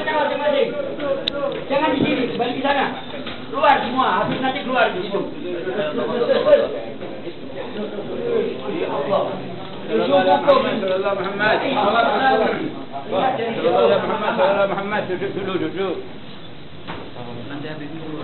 tempatnya masing-masing. Jangan di sini, balik di sana. Keluar semua, habis nanti keluar di situ. Muhammad, duduk. Nanti habis dulu.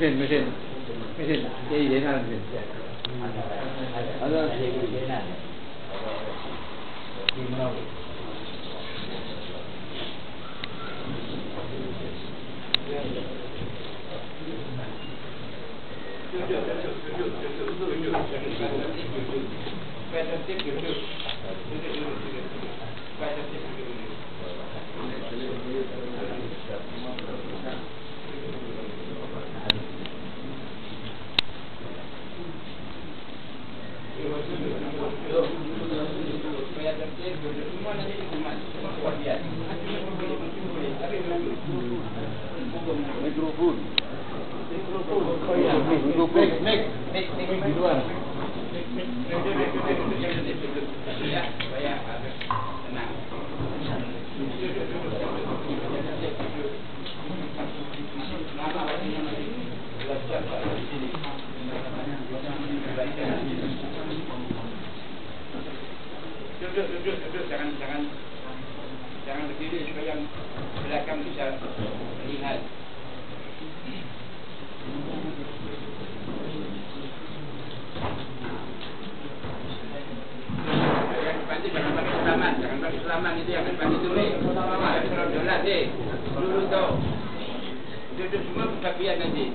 Mesin. Jadi dia nak mesin. Ada. Duduk, jangan berdiri supaya yang belakang bisa melihat. Yang dibantu jangan pakai selaman, itu yang dibantu dulu. Dulu tuh. Duduk semua bagian nanti.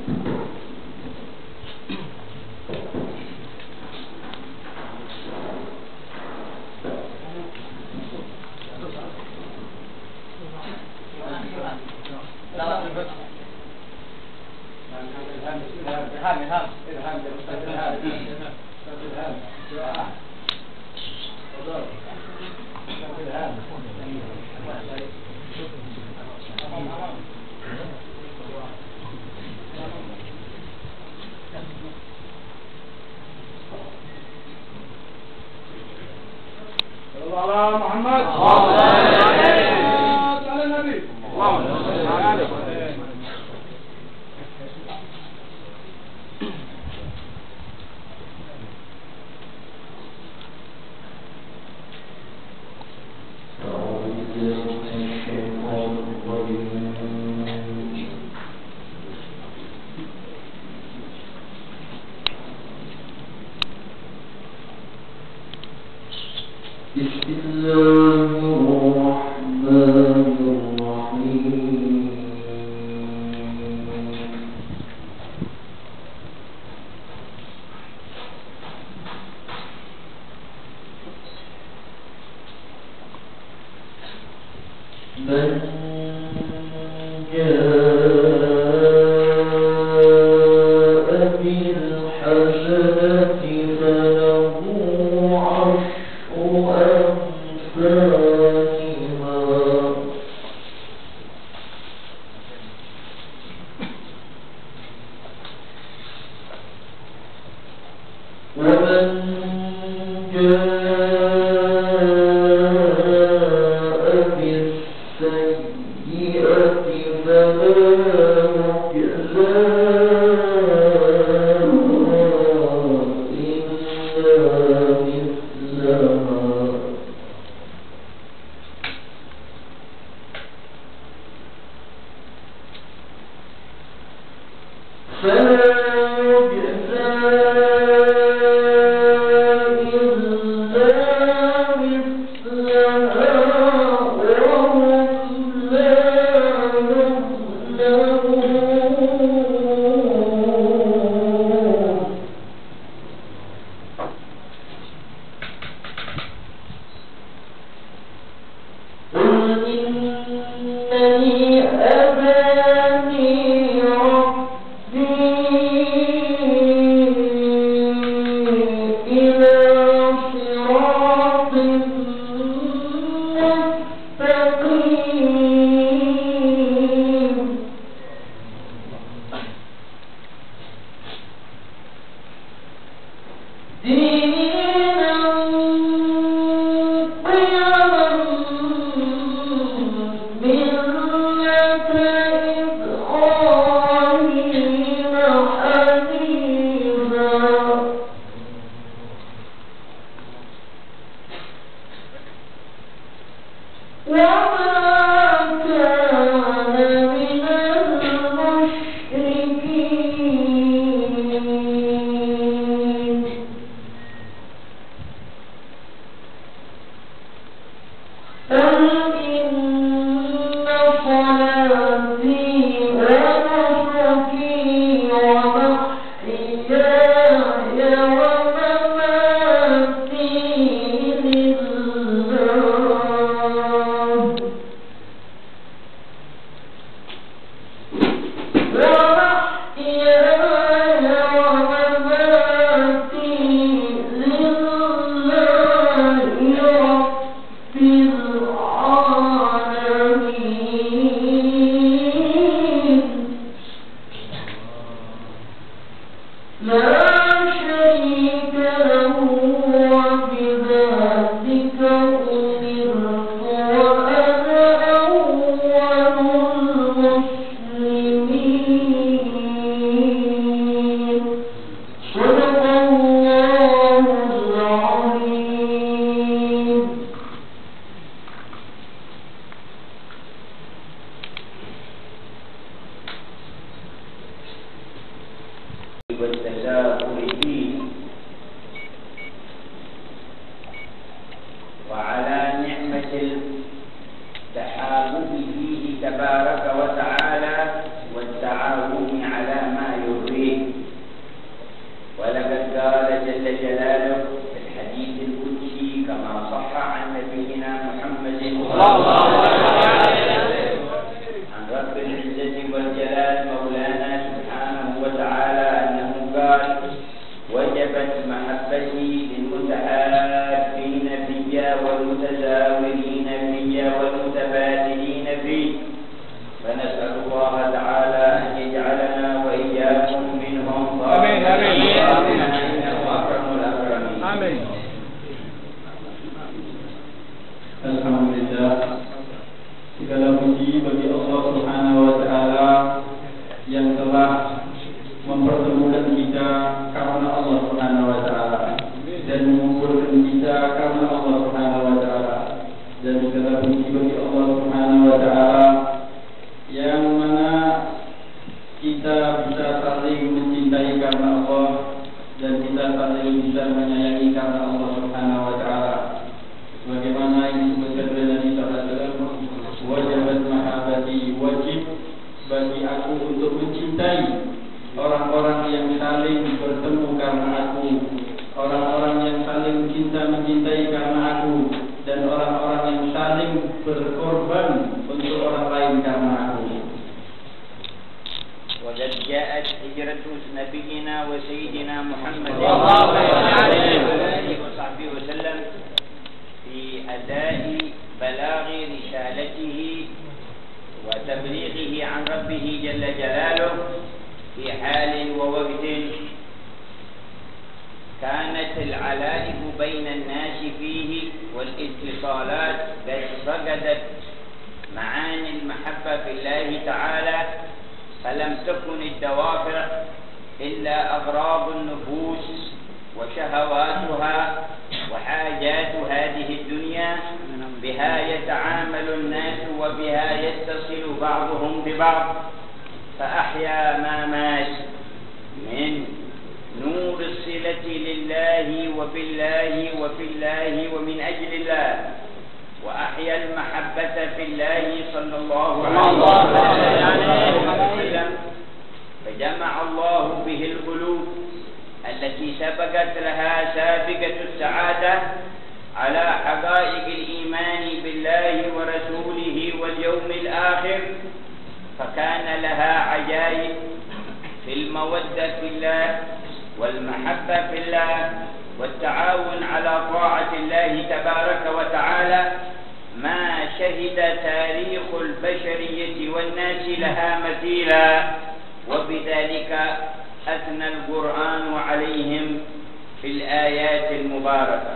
في الآيات المباركة.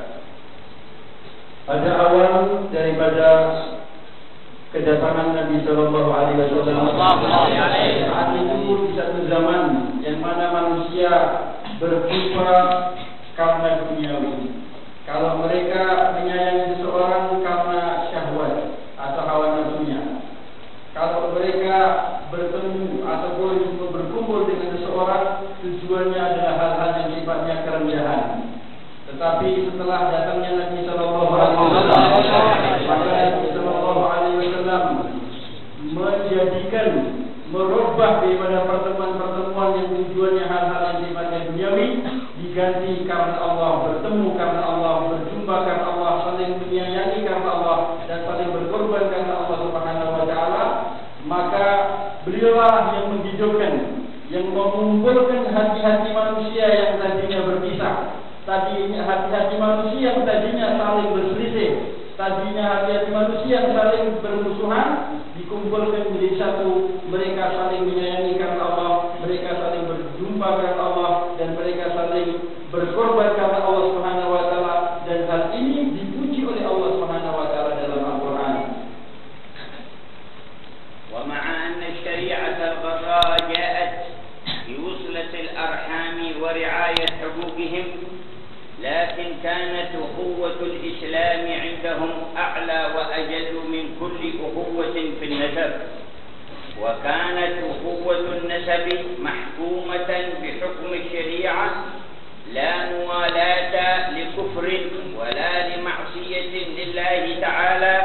Pada awal daripada kedatangan Nabi Sallallahu Alaihi Wasallam, saat itu di satu zaman yang mana manusia berjumpa karena duniawi. Kalau mereka menyayangi seseorang karena syahwat atau hawa nafsunya, kalau mereka bertemu ataupun berkumpul dengan seseorang, tujuannya adalah hal-hal yang sifatnya kerendahan. Tetapi setelah datangnya Nabi Sallallahu Alaihi Wasallam, maka Nabi Sallallahu Alaihi Wasallam menjadikan, merubah daripada pertemuan-pertemuan yang tujuannya hal-hal yang sifatnya duniawi, diganti karena Allah, bertemu karena Allah, berjumpa karena Allah, saling menyayangi karena Allah, dan saling berkorban karena Allah Subhanahu Wa Taala. Maka beliaulah yang menghidupkan, yang mengumpulkan hati-hati manusia yang tadinya berpisah. Tadinya hati-hati manusia yang tadinya saling berselisih, tadinya hati-hati manusia yang saling bermusuhan, dikumpulkan menjadi satu. Mereka saling menyayangi karena Allah, mereka saling berjumpa karena Allah, dan mereka saling berkorban karena Allah Subhanahu Wa Taala. Dan hal ini dipuji oleh Allah Subhanahu Wa Taala dalam Al-Quran. ومع أن الشريعة الغراء جاءت بوصلة الأرحام ورعاية حقوقهم، لكن كانت أخوة الإسلام عندهم أعلى وأجل من كل أخوة في النسب، وكانت أخوة النسب محكومة بحكم الشريعة، لا موالاة لكفر ولا لمعصية لله تعالى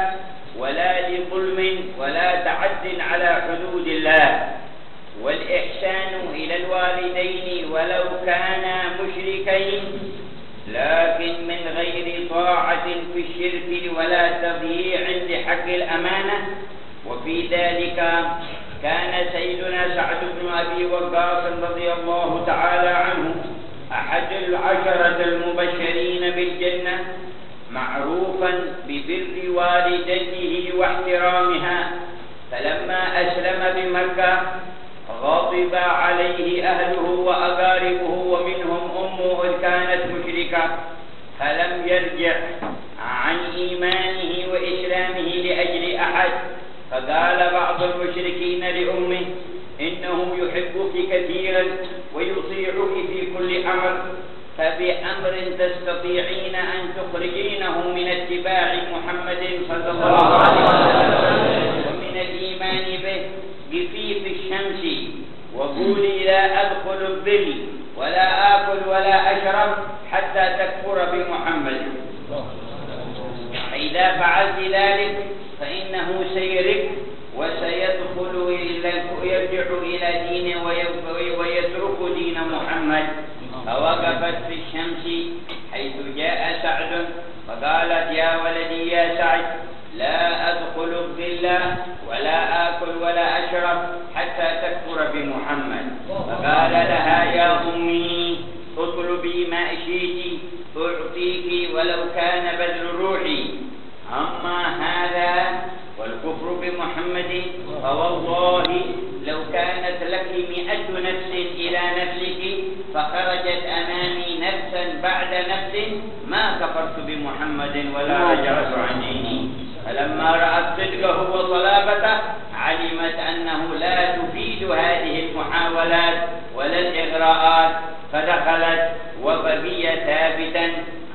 ولا لظلم ولا تعد على حدود الله، والإحسان إلى الوالدين ولو كانا مشركين، لكن من غير طاعة في الشرك ولا تضييع لحق الأمانة. وفي ذلك كان سيدنا سعد بن أبي وقاص رضي الله تعالى عنه أحد العشرة المبشرين بالجنة، معروفا ببر والدته واحترامها. فلما أسلم بمكة غضب عليه أهله وأقاربه، ومنهم أمه إذ كانت مشركة، فلم يرجع عن إيمانه وإسلامه لأجل أحد. فقال بعض المشركين لأمه: إنه يحبك كثيرا ويطيعك في كل أمر، فبأمر تستطيعين أن تخرجينه من اتباع محمد صلى الله عليه وسلم ومن الإيمان به قفي في الشمس وقولي لا أدخل الظل ولا آكل ولا أشرب حتى تكفر بمحمد، فإذا فعلت ذلك فإنه سيرك وسيدخل يرجع إلى دينه ويترك دين محمد. فوقفت في الشمس حيث جاء سعد فقالت: يا ولدي يا سعد، لا أدخل الظل ولا آكل ولا أشرب حتى تكفر بمحمد. فقال لها: يا أمي، اطلبي ما شئت أعطيك ولو كان بذل روحي، أما هذا والكفر بمحمد فوالله لو كانت لك 100 نفس إلى نفسك فخرجت أمامي نفسا بعد نفس ما كفرت بمحمد ولا رجعت عن ديني. فلما رأت صدقه وصلابته علمت أنه لا تفيد هذه المحاولات ولا الإغراءات، فدخلت وبقي ثابتا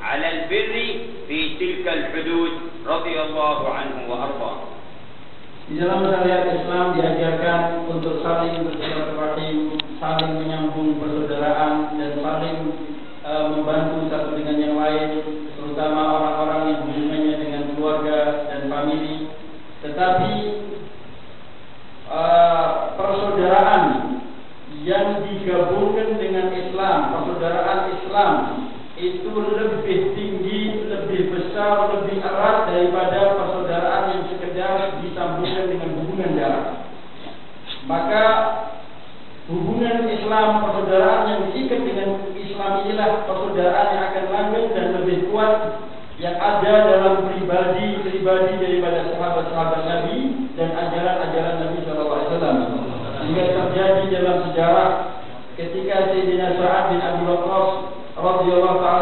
على البر في تلك الحدود رضي الله عنه وأرضاه. Di dalam syariat Islam diajarkan untuk saling bersilaturahim, saling menyambung persaudaraan, dan saling membantu satu dengan yang lain, terutama orang-orang yang hubungannya dengan keluarga dan famili. Tetapi persaudaraan yang digabungkan dengan Islam, persaudaraan Islam itu lebih tinggi, lebih besar, lebih erat daripada persaudaraan yang sekedar disambungkan dengan hubungan darah. Maka hubungan Islam, persaudaraan yang diikat dengan Islam inilah persaudaraan yang akan langgeng dan lebih kuat yang ada dalam pribadi daripada sahabat-sahabat Nabi dan ajaran-ajaran Nabi SAW. Hingga terjadi dalam sejarah ketika Sayyidina Sa'ad bin Abi Waqqas radhiyallahu ta'ala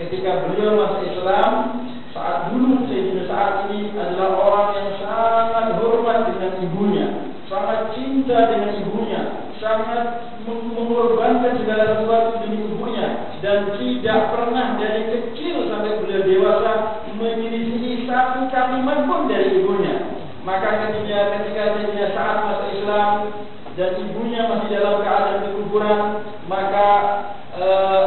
ketika beliau masuk Islam, saat dulu Sayyidina Sa'ad ini adalah orang yang sangat hormat dengan ibunya, sangat cinta dengan ibunya, sangat mengorbankan segala sesuatu demi ibunya, dan tidak pernah dari kecil sampai beliau dewasa menyelisih satu kalimat pun dari ibunya. Maka ketika Sayyidina Sa'ad masuk Islam dan ibunya masih dalam keadaan di kuburan, maka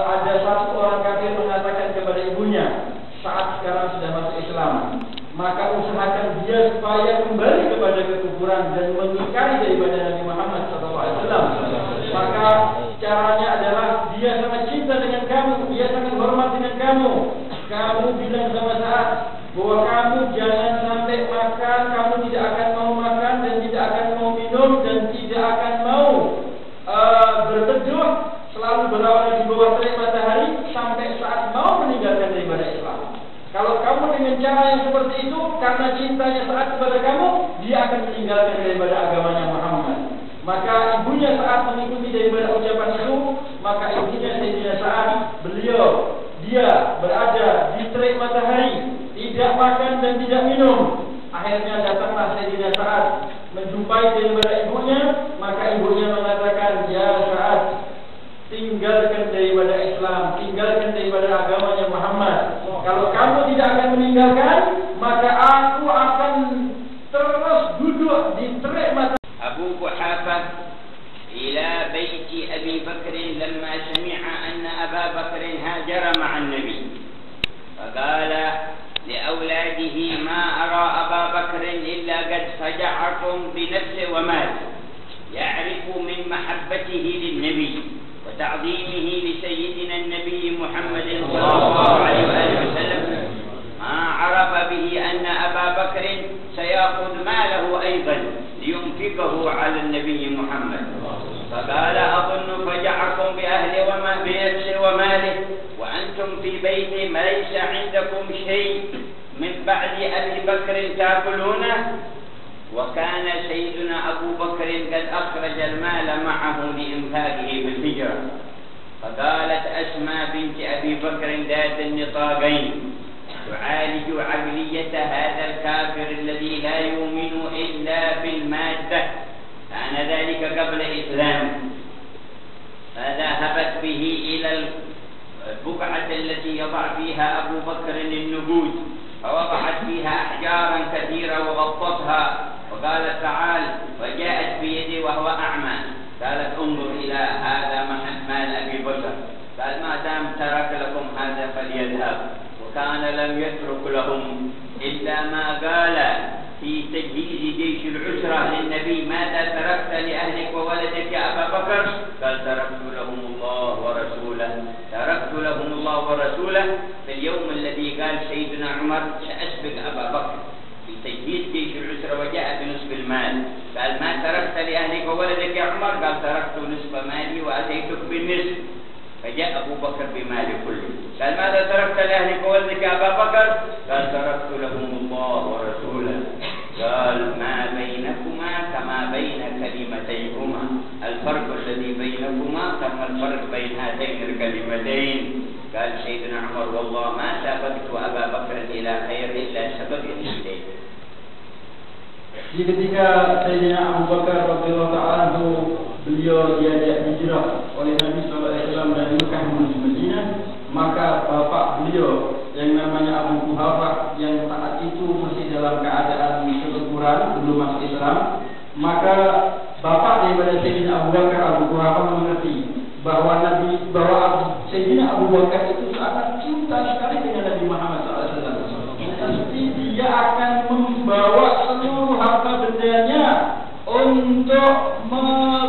ada satu orang kafir mengatakan kepada ibunya, saat sekarang sudah masuk Islam, maka usahakan dia supaya kembali kepada kekufuran dan mengingkari daripada Nabi Muhammad SAW. Maka caranya adalah dia sangat cinta dengan kamu, dia sangat hormat dengan kamu. Kamu bilang sama Sa'ad bahwa kamu jangan sampai makan, kamu tidak akan mau makan dan tidak akan mau minum dan tidak akan mau berteduh, selalu berada di bawah terik matahari sampai saat mau meninggalkan daripada Islam. Kalau kamu dengan cara yang seperti itu, karena cintanya Sa'ad kepada kamu, dia akan meninggalkan daripada agamanya Muhammad. Maka ibunya Sa'ad mengikuti daripada ucapan itu. Maka ibunya Sayyidina Sa'ad, dia berada di terik matahari, tidak makan dan tidak minum. Akhirnya datanglah Sayyidina Sa'ad menjumpai daripada ibunya. Maka ibunya mengatakan, ya Sa'ad, tinggalkan daripada Islam, tinggalkan daripada agamanya Muhammad. Kalau kamu tidak akan meninggalkan, maka aku akan terus duduk di terik matahari. Abu Quhafah ila baiti Abi Bakr lamma sami'a anna Aba Bakr hajara ma'a an-Nabi. Faqala لأولاده ما أرى أبا بكر إلا قد فجعكم بنفسه وماله يعرف من محبته للنبي وتعظيمه لسيدنا النبي محمد صلى الله عليه وسلم ما عرف به أن أبا بكر سيأخذ ماله أيضا لينفقه على النبي محمد. فقال أظن فجعكم بنفسه وماله وأنتم في بيت ليس عندكم شيء من بعد أبي بكر تأكلونه. وكان سيدنا أبو بكر قد أخرج المال معه لإنفاقه في الهجرة. فقالت أسماء بنت أبي بكر ذات النطاقين تعالج عقلية هذا الكافر الذي لا يؤمن إلا بالمادة. كان ذلك قبل الإسلام. فذهبت به إلى البقعة التي يضع فيها أبو بكر النبوذ، فوضعت فيها أحجارا كثيرة وغطتها وقالت تعال، وجاءت بيدي وهو أعمى. قالت انظر إلى هذا مال أبي بكر. قال ما دام ترك لكم هذا فليذهب. وكان لم يترك لهم إلا ما قال في تجهيز جيش العسرة للنبي. ماذا تركت لأهلك وولدك يا أبا بكر؟ قال تركت لهم الله ورسوله. تركت لهم الله ورسوله في اليوم الذي قال سيدنا عمر سأسبق أبا بكر في تجهيز جيش العسرة وجاء بنصف المال. قال ما تركت لأهلك وولدك يا عمر؟ قال تركت نصف مالي وأتيتك بالنصف. فجاء أبو بكر بمال كله. قال ماذا تركت لأهلك وولدك يا أبا بكر؟ قال تركت لهم الله ورسوله. قال ما بينكما كما بين كلمتيكما، الفرق الذي بينكما كما الفرق بين هاتين الكلمتين. قال سيدنا عمر والله ما سبقت أبا بكر إلى خير إلا سبقني إليه. Jadi ketika Sayyidina Abu Bakar radhiyallahu ta'ala beliau diajak hijrah oleh Nabi sallallahu alaihi wasallam dari Mekah menuju Madinah, maka bapak beliau yang namanya Abu Quhafah yang saat itu masih dalam keadaan kekufuran belum masuk Islam, maka bapak daripada Sayyidina Abu Bakar, Abu Quhafah, mengerti bahwa Sayyidina Abu Bakar itu sangat cinta sekali dengan Nabi Muhammad SAW. Pasti dia akan membawa seluruh harta bendanya untuk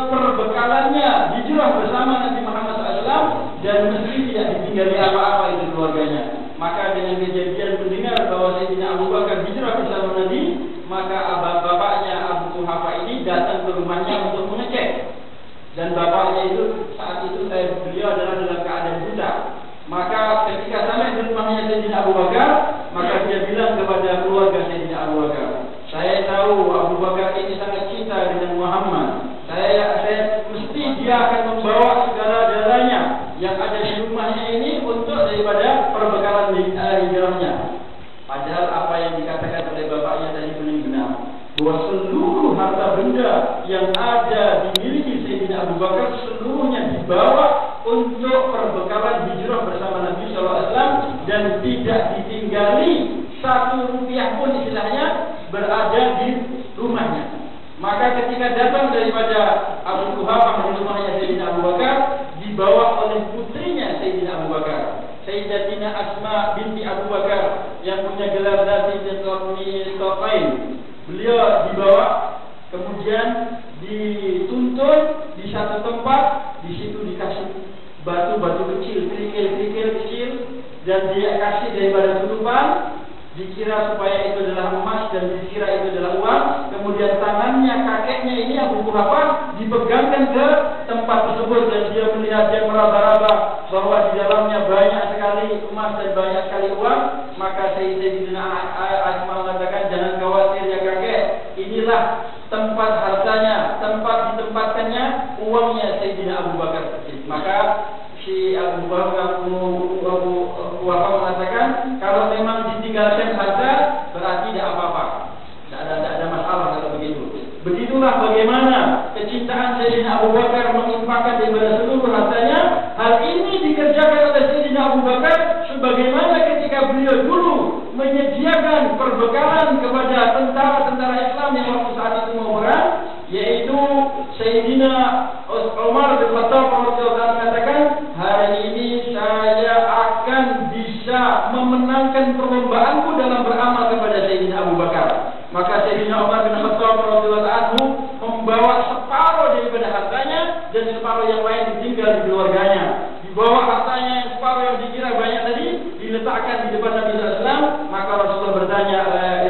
perbekalannya hijrah bersama Nabi Muhammad SAW, dan mesti tidak ditinggali apa-apa itu keluarganya. Maka dengan kejadian mendengar bahwa Sayyidina Abu Bakar hijrah bersama Nabi, maka bapaknya Abu Quhafah ini datang ke rumahnya untuk mengecek. Dan bapaknya itu saat itu beliau adalah dalam keadaan buta. Maka ketika sampai di rumahnya Sayyidina Abu Bakar, maka dia bilang kepada keluarga Sayyidina Abu Bakar, saya tahu Abu Bakar ini sangat cinta dengan Muhammad. Saya mesti dia akan membawa segala darahnya yang ada di rumahnya ini untuk daripada daripada perbekalan hijrahnya. Padahal apa yang dikatakan oleh bapaknya tadi benar, bahwa seluruh harta benda yang ada dimiliki Sayyidina Abu Bakar seluruhnya dibawa untuk perbekalan hijrah bersama Nabi SAW dan tidak ditinggali satu rupiah pun istilahnya berada di rumahnya. Maka ketika datang daripada Abu Quhafah dari rumahnya Sayyidina Abu Bakar, dibawa oleh putrinya Sayyidina Abu Bakar, Sayyidatina Asma binti Abu Bakar yang punya gelar Zati Taqain. Beliau dibawa, kemudian dituntun di satu tempat, di situ dikasih batu-batu kecil, kerikil-kerikil kecil, dan dia kasih daripada tutupan, dikira supaya itu adalah emas dan dikira itu adalah uang. Kemudian tangannya kakeknya ini Abu Quhafah dipegangkan ke tempat tersebut dan dia melihat, dia meraba-raba bahwa di dalamnya banyak sekali emas dan banyak sekali uang. Maka Sayyidina Asma mengatakan, jangan khawatir ya kakek, inilah tempat hartanya, tempat ditempatkannya uangnya Sayyidina Abu Bakar. Maka si Abu Quhafah mengatakan, kalau memang ditinggalkan harta berarti tidak apa-apa, tidak ada masalah kalau begitu. Begitulah bagaimana kecintaan Sayyidina Abu Bakar menginfakkan daripada seluruh hartanya. Hal ini dikerjakan oleh Sayyidina Abu Bakar sebagaimana ketika beliau dulu menyediakan perbekalan kepada tentara-tentara Islam yang waktu saat itu mau perang, yaitu Sayyidina Umar bin Khattab mengatakan, hari ini saya akan bisa memenangkan perlombaanku dalam beramal kepada Sayyidina Abu Bakar. Maka Sayyidina Umar bin Khattab membawa separuh daripada hartanya dan separuh yang lain ditinggal di keluarganya. Dibawa hartanya yang separuh yang dikira banyak tadi diletakkan di depan Nabi SAW. Maka Rasulullah bertanya,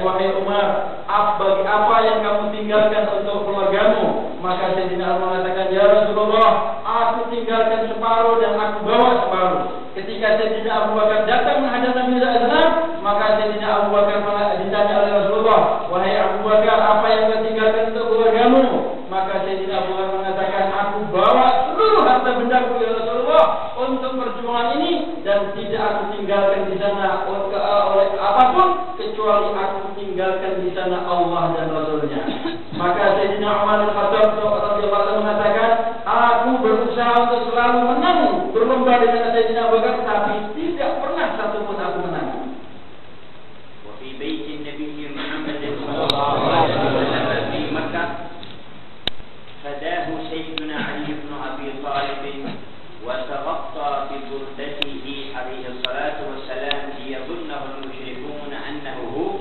wahai Umar, apa yang kamu tinggalkan untuk keluargamu? Maka Sayyidina Umar mengatakan, ya Rasulullah, aku tinggalkan separuh dan aku bawa separuh. Ketika Sayyidina Abu Bakar datang menghadap Nabi SAW, maka Sayyidina Abu Bakar ditanya oleh Rasulullah, wahai Abu Bakar, apa yang kau tinggalkan untuk keluargamu? Maka Sayyidina Abu Bakar mengatakan, aku bawa seluruh harta bendaku ya Rasulullah untuk perjuangan ini, dan tidak aku tinggalkan di sana oleh apapun kecuali aku tinggalkan di sana Allah dan Rasulnya. Maka Sayyidina Umar bin Khattab radhiyallahu mengatakan, aku berusaha untuk selalu menang berlomba dengan Sayyidina Abu Bakar, tapi tidak pernah satu pun aku menang. وفي بيت النبي محمد صلى الله عليه وسلم في مكة فداه سيدنا علي بن أبي طالب وتغطى ببردته عليه الصلاة والسلام ليظنه المشركون أنه هو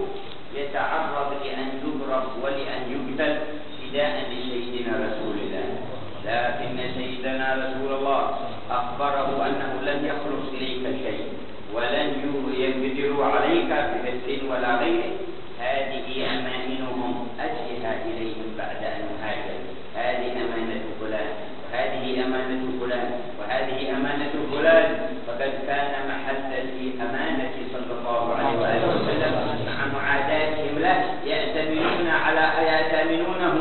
يتعرض لأن يضرب ولأن يقتل فداء لسيدنا رسول الله. لكن سيدنا رسول الله أخبره أنه لن يخلص إليك شيء ولن يقدروا عليك بمثل ولا غيره. هذه أمانهم أجلها إليهم بعد أن هاجر. هذه أمانة فلان وهذه أمانة فلان وهذه أمانة فلان. فقد كان محل أمانة صلى الله عليه وآله وسلم مع معاداتهم له يأتمنونه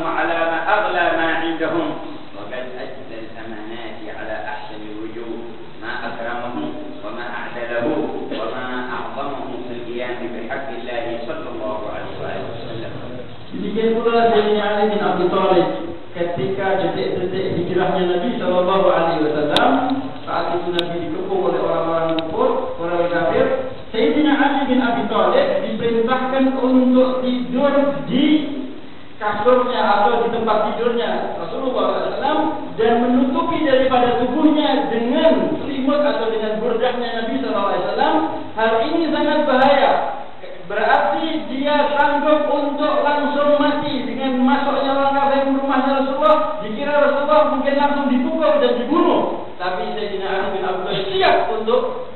على ما أغلى ما عندهم. وقد أدى الأمانات على أحسن الوجوه، ما أكرمه وما أعدله وما أعظمه في القيام بحق الله صلى الله عليه وآله وسلم. Demikian pula Sayyidina Ali bin Abi Thalib ketika detik-detik hijrahnya Nabi Shallallahu Alaihi Wasallam. Saat itu Nabi dikepung oleh orang-orang kufur, orang kafir. Sayyidina Ali bin Abi Thalib diperintahkan untuk tidur di kasurnya atau di tempat tidurnya Rasulullah SAW dan menutupi daripada tubuhnya dengan selimut atau dengan burdahnya Nabi SAW. Hal ini sangat bahaya. Berarti dia sanggup untuk langsung mati dengan masuknya orang kafir ke rumahnya Rasulullah. Dikira Rasulullah mungkin langsung dipukul dan dibunuh. Tapi Sayyidina Ali bin Abi Thalib siap untuk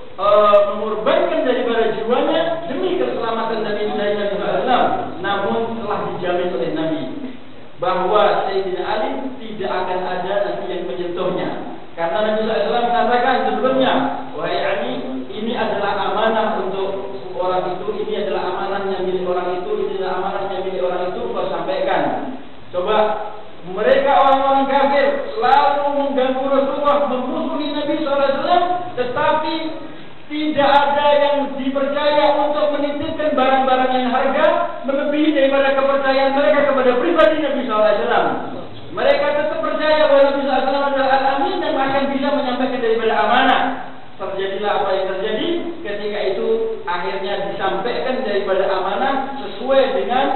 mengorbankan daripada jiwanya demi keselamatan Nabi SAW. Namun telah dijamin oleh Nabi bahwa Sayyidina Ali tidak akan ada nanti yang menyentuhnya. Karena Nabi SAW mengatakan sebelumnya, wahai Ali, dipercaya untuk menitipkan barang-barang yang harga melebihi daripada kepercayaan mereka kepada pribadi Nabi SAW. Mereka tetap percaya bahwa Nabi SAW adalah al-amin dan akan bisa menyampaikan daripada amanah. Terjadilah apa yang terjadi ketika itu, akhirnya disampaikan daripada amanah sesuai dengan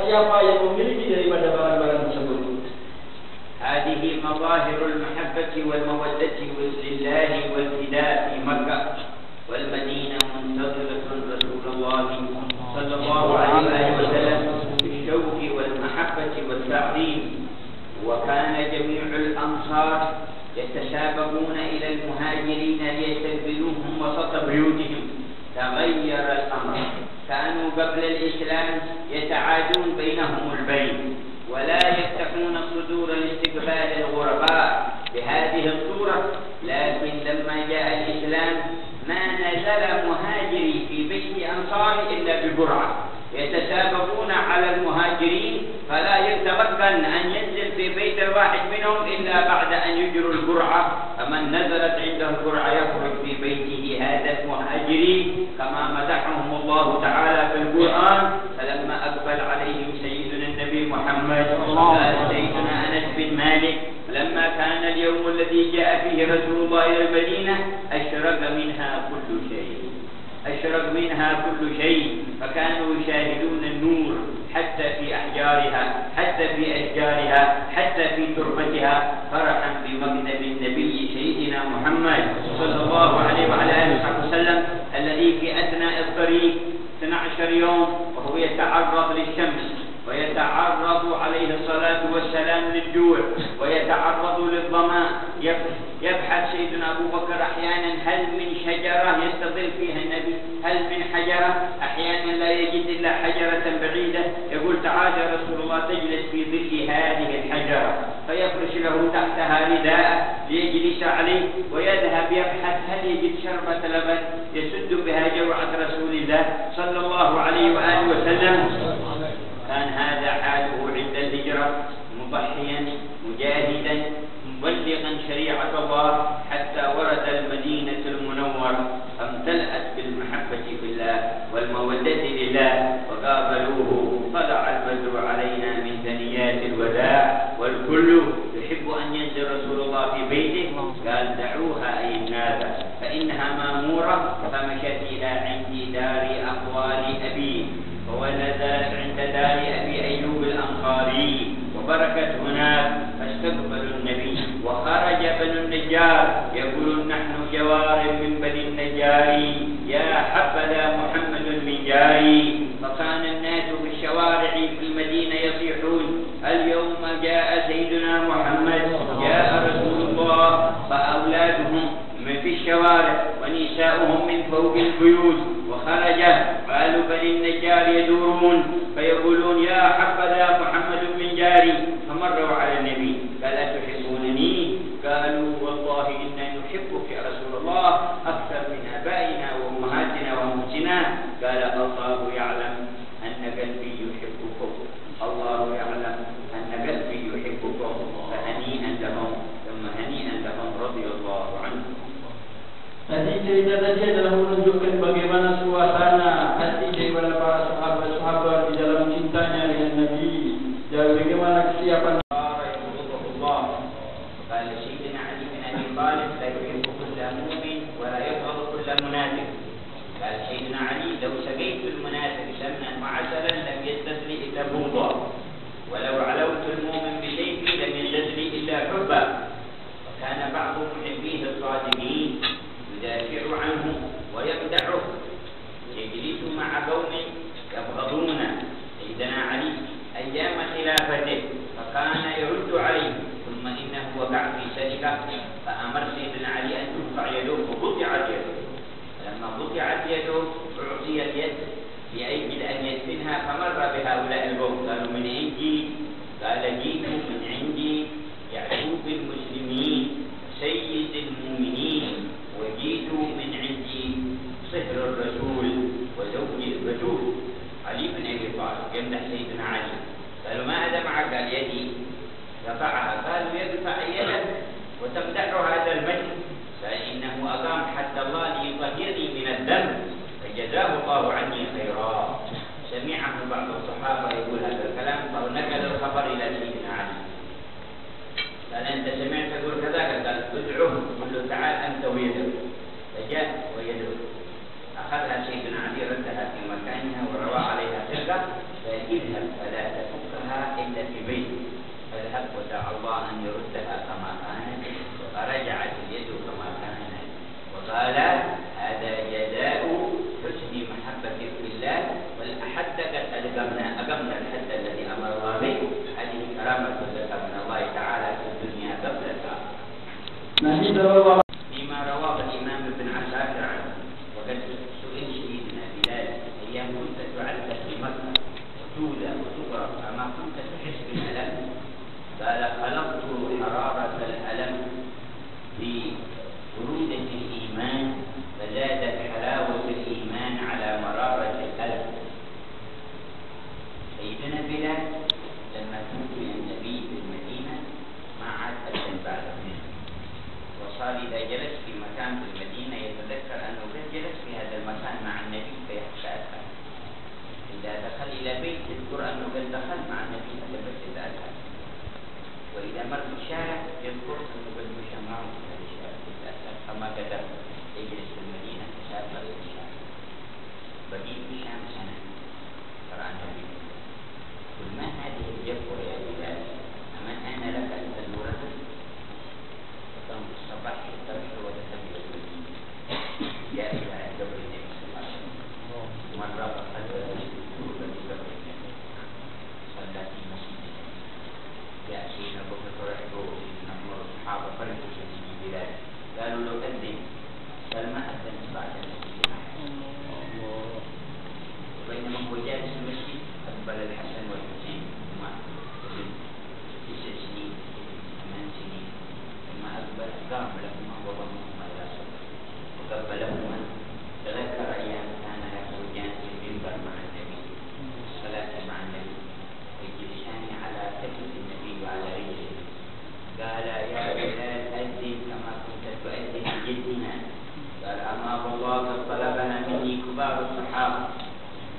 siapa yang memiliki daripada barang-barang tersebut. هذه مظاهر المحبة والمودة لله والفداء في مكة والمدينة منتظرة رسول الله صلى الله عليه وسلم بالشوق والمحبة والتعظيم. وكان جميع الأنصار يتسابقون إلى المهاجرين ليستقبلوهم وسط بيوتهم. تغير الأمر، كانوا قبل الإسلام يتعادون بينهم البين ولا يفتحون الصدور لاستقبال الغرباء بهذه الصورة، لكن لما جاء الإسلام ما نزل مهاجري في بيت أنصار إلا ببرعة، يتسابقون على المهاجرين فلا يتمكن أن ينزل في بيت الواحد منهم إلا بعد أن يجروا البرعة، فمن نزلت عنده البرعة يخرج في بيته هذا المهاجري كما مدحهم الله تعالى في القرآن. فلما أقبل عليهم سيدنا النبي محمد قال سيدنا أنس بن مالك لما كان اليوم الذي جاء فيه رسول الله إلى المدينة أشرق منها كل شيء، أشرق منها كل شيء، فكانوا يشاهدون النور حتى في أحجارها، حتى في أشجارها، حتى في تربتها، فرحا بمكتب النبي سيدنا محمد صلى الله عليه وعلى آله وسلم الذي في أثناء الطريق 12 يوم وهو يتعرض للشمس ويتعرض عليه الصلاة والسلام للجوع ويتعرض للظماء. يبحث سيدنا أبو بكر أحيانا هل من شجرة يستظل فيها النبي، هل من حجرة، أحيانا لا يجد إلا حجرة بعيدة، يقول تعال يا رسول الله تجلس في ظل هذه الحجرة، فيفرش له تحتها رداء ليجلس عليه ويذهب يبحث هل يجد شربة لبن يسد بها جوعة رسول الله صلى الله عليه وآله وسلم. كان هذا حاله عند الهجرة، مضحيا مجاهدا مبلغا شريعة الله حتى ورد المدينة المنورة، امتلأت بالمحبة في الله والمودة لله، وقابلوه طلع البدر علينا من ثنيات الوداع والكل يحب أن ينزل رسول الله في بيته. قال دعوها أي الناس فإنها مامورة، فمشت إلى عند دار أقوال أبي ونزلت عند دار أبي أيوب الأنصاري وبركت هناك، فاستقبلوا النبي. وخرج بنو النجار يقولون نحن جوار من بني النجار، يا حبذا محمد من جاري. فكان الناس في الشوارع في المدينة يصيحون اليوم جاء سيدنا محمد، جاء رسول الله. فأولادهم في الشوارع ونساؤهم من فوق البيوت، وخرج قالوا بني النجار يدورون فيقولون يا حبذا محمد من جاري. فمروا على النبي قال أتحبونني؟ قالوا والله إنا نحبك يا رسول الله أكثر من آبائنا وأمهاتنا وأنفسنا. قال الله يعلم أن قلبي يحبكم، الله يعلم أن قلبي يحبكم، فهنيئا لهم ثم هنيئا لهم رضي الله عنهم. Tadi cerita tadi adalah menunjukkan bagaimana suasana hati daripada para sahabat-sahabat di dalam cintanya dengan Nabi dan bagaimana kesiapan. قال سيدنا علي بن أبي طالب لا يحب كل مؤمن ولا يبغض كل منافق. قال سيدنا علي لو سقيت المنافق سمنا وعسلا لم يستثني إلا بغضا، ولو علوت المؤمن بسيفي لم يستثني إلا حبا. وكان بعض محبيه الصادقين يدافع عنه ويمدحه، يجلس مع قوم يبغضون سيدنا علي أيام خلافته، فكان يرد عليه ثم إنه وقع في سرقة، فأمر سيدنا علي أن ترفع يده فقطعت يده. لما قطعت يده أعطي اليد الله عني خيرا. سمعه بعض الصحابة يقول هذا الكلام فنقل الخبر إلى سيدنا علي. قال أنت سمعت تقول كذا؟ قال ادعوه قل له تعال أنت ويدعو. فجاء ويدعو. أخذها سيدنا علي ردها في مكانها وروى عليها تلك فاذهب فلا تفكها إلا في بيتك. فذهب ودعا الله أن يردها كما كانت فرجعت اليد كما كانت وقال هذا جزاء حسن محبتك في الله والأحد قد أقمنا الحد الذي أمر الله به. هذه كرامة لك من الله تعالى في الدنيا قبل الآخرة. فيما رواه الإمام ابن عساكر عنه وقد سئل سيدنا بلال أيام كنت تعذب في مكة وتولى وتغرق أما كنت تحس بالألم؟ قال خلقت حرارة الألم ببرودة الإيمان فزادت حلاوة الإيمان على مرارة الألم. سيدنا بلال لما توفي النبي في المدينة ما عاد أذن بعد منه وصار إذا جلس في مكان في المدينة يتذكر أنه قد جلس في هذا المكان مع النبي فيخشى أذان. إذا دخل إلى بيت يذكر أنه قد دخل مع النبي هذا بس إذا أذان. وإذا مر في الشارع يذكر أنه قد مشى معه في هذا الشارع إذا أذان. فما قدر يجلس في المدينة سافر إلى الشارع. بقي في الشام سنة قرأ النبي قل ما هذه الجبر يا بلال أمن أنا لك أن تزوره وتم الصباح ترحل وتتبع المدينة. جاء إلى قبر النبي صلى الله عليه وسلم مرة فقد قرب قبر النبي صلى في مسجد النبي. جاء سيدنا أبو بكر وسيدنا عمر والصحابة فرحوا سيدنا بلال قالوا له أذن قال ما أذن بعد النبي. وبينما هو جالس في المسجد أقبل الحسن والحسين هما ابن 9 سنين 8 سنين ثم أقبل قام لهما وضمهما إلى صدره وقبلهما. تذكر أيام كان يخرجان في المنبر مع النبي الصلاة مع النبي ويجلسان على كتف النبي وعلى رجله. قال يا بلال أذن كما كنت تؤذن جدنا. قال أما الله قد طلبنا مني كبار الصحابة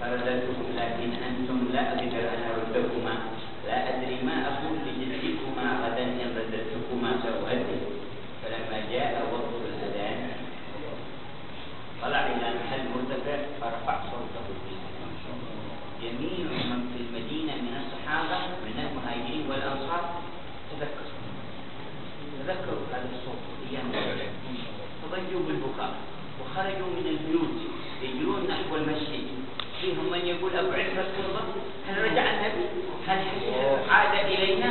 فرددتكم لكن أنتم لا أقدر أن أردكما. لا أدري ما أقول لجدكما غدا إن رددتكما سأؤذن. فلما جاء وقت الأذان طلع إلى محل مرتفع فرفع صوته به. جميع من في المدينة من الصحابة من المهاجرين والأنصار تذكروا هذا الصوت أيام فضجوا بالبكاء وخرجوا من البيوت يجرون نحو المسجد. فيهم من يقول أبعد رسول الله هل رجع النبي هل عاد إلينا؟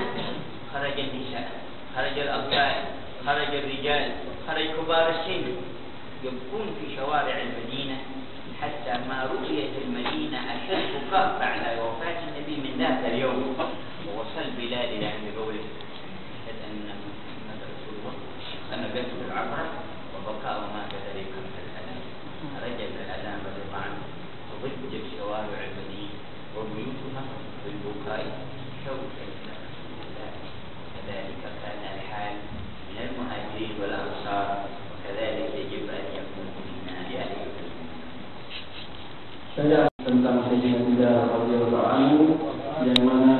خرج النساء خرج الأطفال خرج الرجال خرج كبار السن يبكون في شوارع المدينة حتى ما رؤيت المدينة أشد بكاء بعد وفاة النبي من ذاك اليوم. ووصل بلال إلى عند قوله أشهد أن محمد رسول الله أنا بيت العبرة وبكاء ما كذلك من الألم. رجع الألم رضي الله عنه وضجت شوارع المدينة وبيوتها بالبكاء شوكا إلى رسول الله. كذلك كان الحال من المهاجرين والأنصار وكذلك يجب أن يكون منا يا أيها المؤمنون. Saya tentang Sayyidina Bilal radhiyallahu anhu yang mana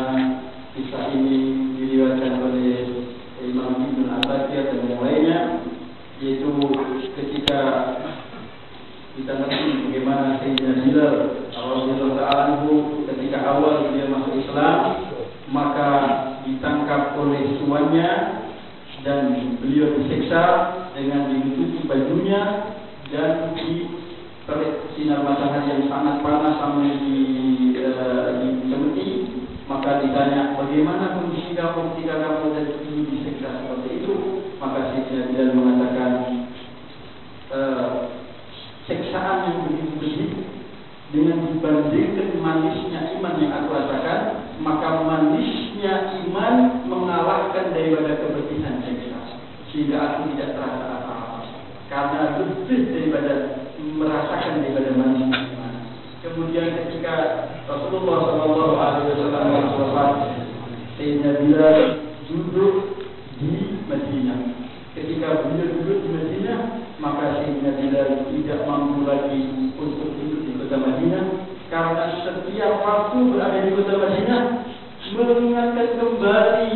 kisah ini diriwayatkan oleh Imam Ibn Asakir dan yang lainnya, yaitu ketika kita ngerti bagaimana Sayyidina Bilal radhiyallahu anhu ketika awal dia masuk Islam maka ditangkap oleh tuannya dan beliau disiksa dengan ditutupi bajunya dan terik sinar matahari yang sangat panas sampai dicemeti. Maka ditanya bagaimana kondisi kamu ketika kamu dan ibu disiksa seperti itu. Maka Sayyidina Bilal mengatakan siksaan yang begitu dengan dibandingkan manisnya iman yang aku rasakan, maka manisnya iman mengalahkan daripada kepedihan siksa, sehingga aku tidak terasa apa-apa karena lebih daripada merasakan daripada manisnya iman. Kemudian ketika Rasulullah SAW wafat, Sayyidina Bilal duduk di Madinah. Ketika beliau duduk di Madinah, maka Sayyidina Bilal tidak mampu lagi untuk duduk di kota kota Madinah, karena setiap waktu berada di kota Madinah mengingatkan kembali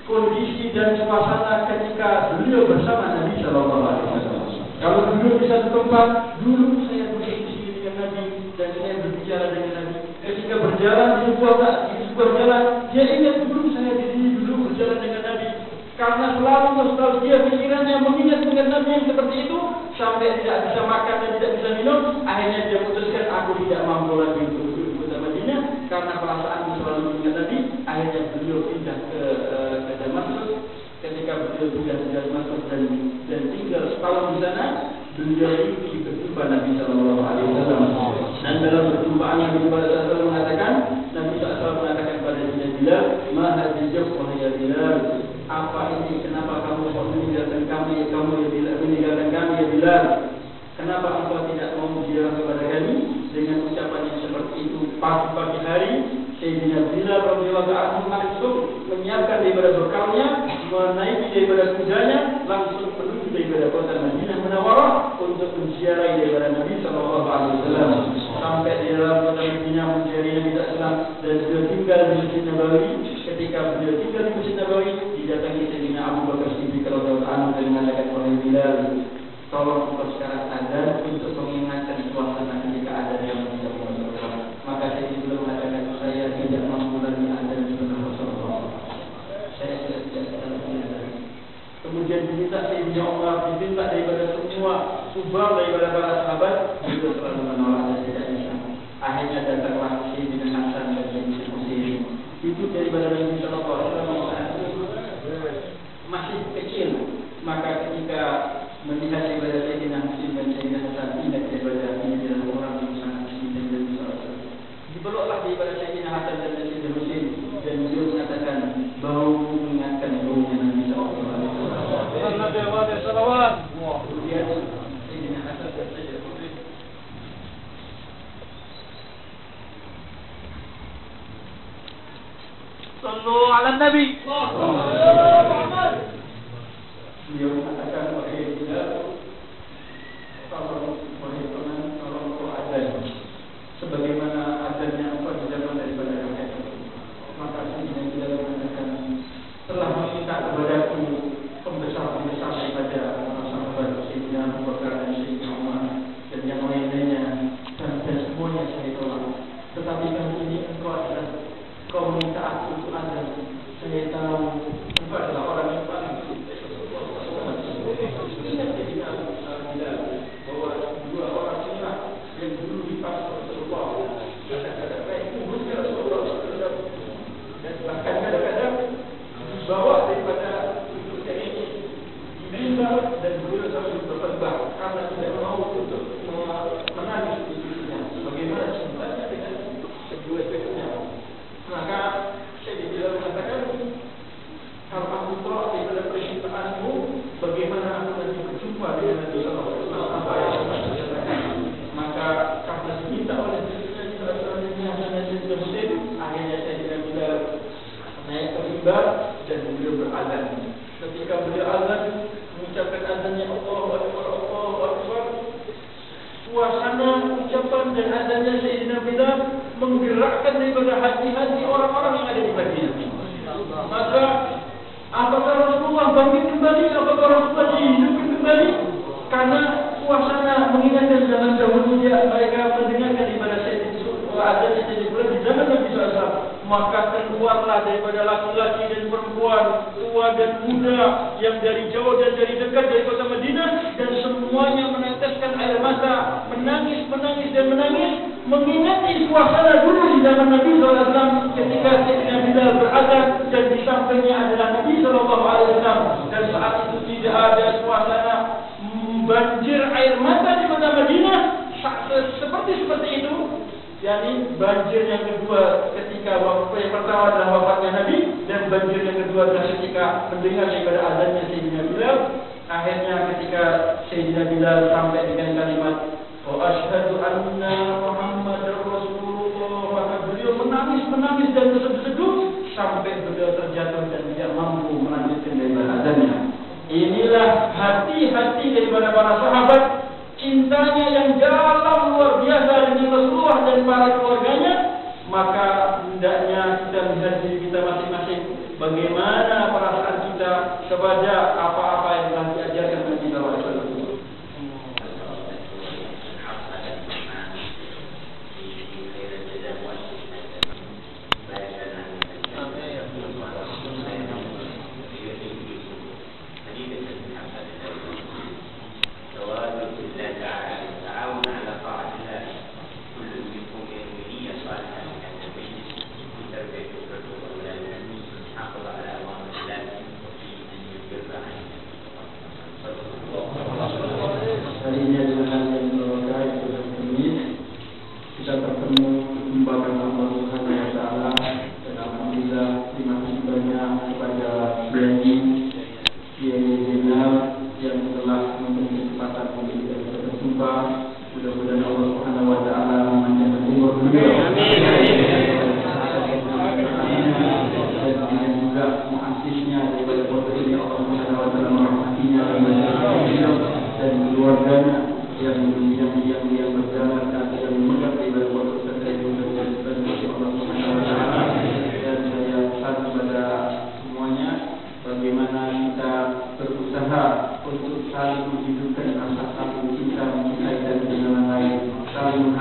kondisi dan suasana ketika beliau bersama Nabi Sallallahu Alaihi Wasallam. Kalau duduk di satu tempat, dulu saya duduk di sini dengan Nabi dan saya berbicara dengan Nabi. Ketika berjalan di sebuah jalan, dia ingat dulu saya di sini dulu berjalan dengan Nabi. Karena selalu nostalgia pikirannya mengingat dengan Nabi yang seperti itu, sampai tidak bisa makan dan tidak bisa minum, akhirnya dia putuskan aku tidak mampu lagi untuk duduk di kota Madinah karena perasaan selalu mengingat Nabi. Akhirnya beliau pindah ke Damaskus. Ketika beliau pindah ke Damaskus dan tinggal setahun di sana, beliau ini berjumpa Nabi Sallallahu Alaihi Wasallam. Dan dalam perjumpaan Nabi SAW mengatakan, Nabi SAW mengatakan kepada Bilal, "Ma hadijah wahai Bilal, apa ini? Kenapa kamu meninggalkan kami? Kamu ya Bilal, meninggalkan kami ya Bilal? Kenapa engkau tidak mau berziarah kepada kami?" Dengan ucapan yang seperti itu pagi-pagi hari, Sayyidina Bilal radhiyallahu anhu langsung menyiapkan daripada bekalnya, menaiki daripada kudanya, langsung menuju daripada kota Madinah Munawwarah untuk menziarahi daripada Nabi Sallallahu Alaihi Wasallam. Sampai di dalam kota Madinah menziarahi Nabi SAW dan beliau tinggal di Masjid Nabawi. Ketika beliau tinggal di Masjid Nabawi, didatangi Sayyidina Abu Bakar Siddiq radhiyallahu anhu dan mengatakan, "Wahai Bilal, tolong engkau sekarang azan untuk mengingatkan suasana ketika azan yang tidak Rasulullah." Maka saya belum mengatakan, "Saya tidak mampu lagi azan sunnah Rasulullah. Saya tidak bisa lagi." Kemudian diminta Sayyidina Umar, diminta daripada semua subang daripada para sahabat, itu selalu menolak dan tidak bisa. Akhirnya datanglah Sayyidina Hasan dan Sayyidina Husain. Itu daripada Nabi Sallallahu Alaihi Wasallam masih kecil. Maka ketika melihat daripada Sayyidina Husain dan Sayyidina Hasan, ingat daripada ini adalah orang yang sangat mencintai Nabi Sallallahu Alaihi Wasallam. Dipeluklah daripada Sayyidina Hasan dan Sayyidina Husain dan beliau mengatakan, bau mengingatkan baunya Nabi Sallallahu Alaihi Wasallam. Nabi Muhammad sallallahu. Kemudian Sayyidina Hasan dan Sayyidina Husain Sallu ala Nabi. beliau mengatakan, "Wahai Bilal, tolong kau azan sebagaimana azannya engkau di zaman daripada rakyat." Maka Sayyidina Bilal mengatakan, "Telah meminta kepadaku pembesar-pembesar daripada sahabat Sayyidina Abu Bakar dan Sayyidina Umar dan yang lain-lainnya, dan semuanya saya tolak. Tetapi kali ini kau meminta aku untuk azan. Saya tahu engkau adalah orang yang paling mencintai Rasulullah. Ingat Sayyidina Bilal bahwa dua orang inilah yang dulu dipakai Rasulullah. Kadang-kadang baik umurnya Rasulullah dan bahkan kadang-kadang dibawa daripada hidupnya ini dimimbar dan beliau sambil berkhutbah karena tidak mau untuk menangis di sisinya. Bagaimana cintanya dengan kedua cucunya. Maka saya Bilal mengatakan, kalau aku tolak daripada percintaanmu, bagaimana aku nanti berjumpa dengan Nabi Sallallahu Alaihi Wasallam? Apa yang aku katakan? Maka karena diminta oleh akhirnya saya Bilal naik ke mimbar dan beliau berazan. Ketika beliau azan, mengucapkan azannya Allahu Akbar, Allahu Akbar, suasana ucapan dan azannya Sayyidina Bilal menggerakkan daripada hati-hati orang-orang yang ada di Madinah. Maka apakah Rasulullah bangkit kembali? Apakah Rasulullah dihidupkan kembali? Karena suasana mengingatkan zaman dahulu dia mereka mendengarkan daripada Sayyidina azan Sayyidina Bilal di zaman Nabi SAW. Maka keluarlah daripada laki-laki dan perempuan, tua dan muda, yang dari jauh dan dari dekat dari kota Madinah, dan semuanya meneteskan air mata, menangis dan menangis, mengingati suasana dulu di zaman Nabi SAW ketika Sayyidina Bilal berazan dan di sampingnya adalah Nabi SAW. Dan saat itu tidak ada suasana banjir air mata di kota Madinah seperti itu. Yani banjir yang kedua ketika yang pertama adalah wafatnya Nabi, dan banjir yang kedua adalah ketika mendengar daripada azannya Sayyidina Bilal. Akhirnya ketika Sayyidina Bilal sampai dengan kalimat wa asyhadu anna Muhammadar Rasulullah, maka beliau menangis dan terseduh sampai beliau terjatuh dan tidak mampu melanjutkan daripada azannya. Inilah hati-hati daripada para sahabat, cintanya yang dalam luar biasa dengan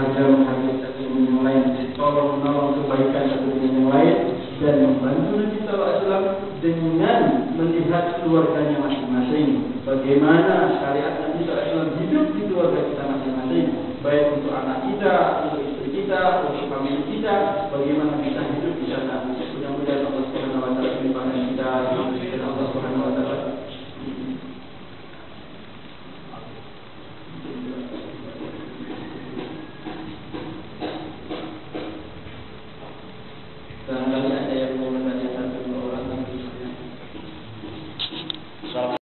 menghargai satu dengan yang lain, tolong menolong kebaikan satu dengan yang lain, dan membantu Nabi SAW dengan melihat keluarganya masing-masing. Bagaimana syariat Nabi SAW hidup di keluarga kita masing-masing, baik untuk anak kita, untuk istri kita, untuk famili kita, bagaimana kita hidup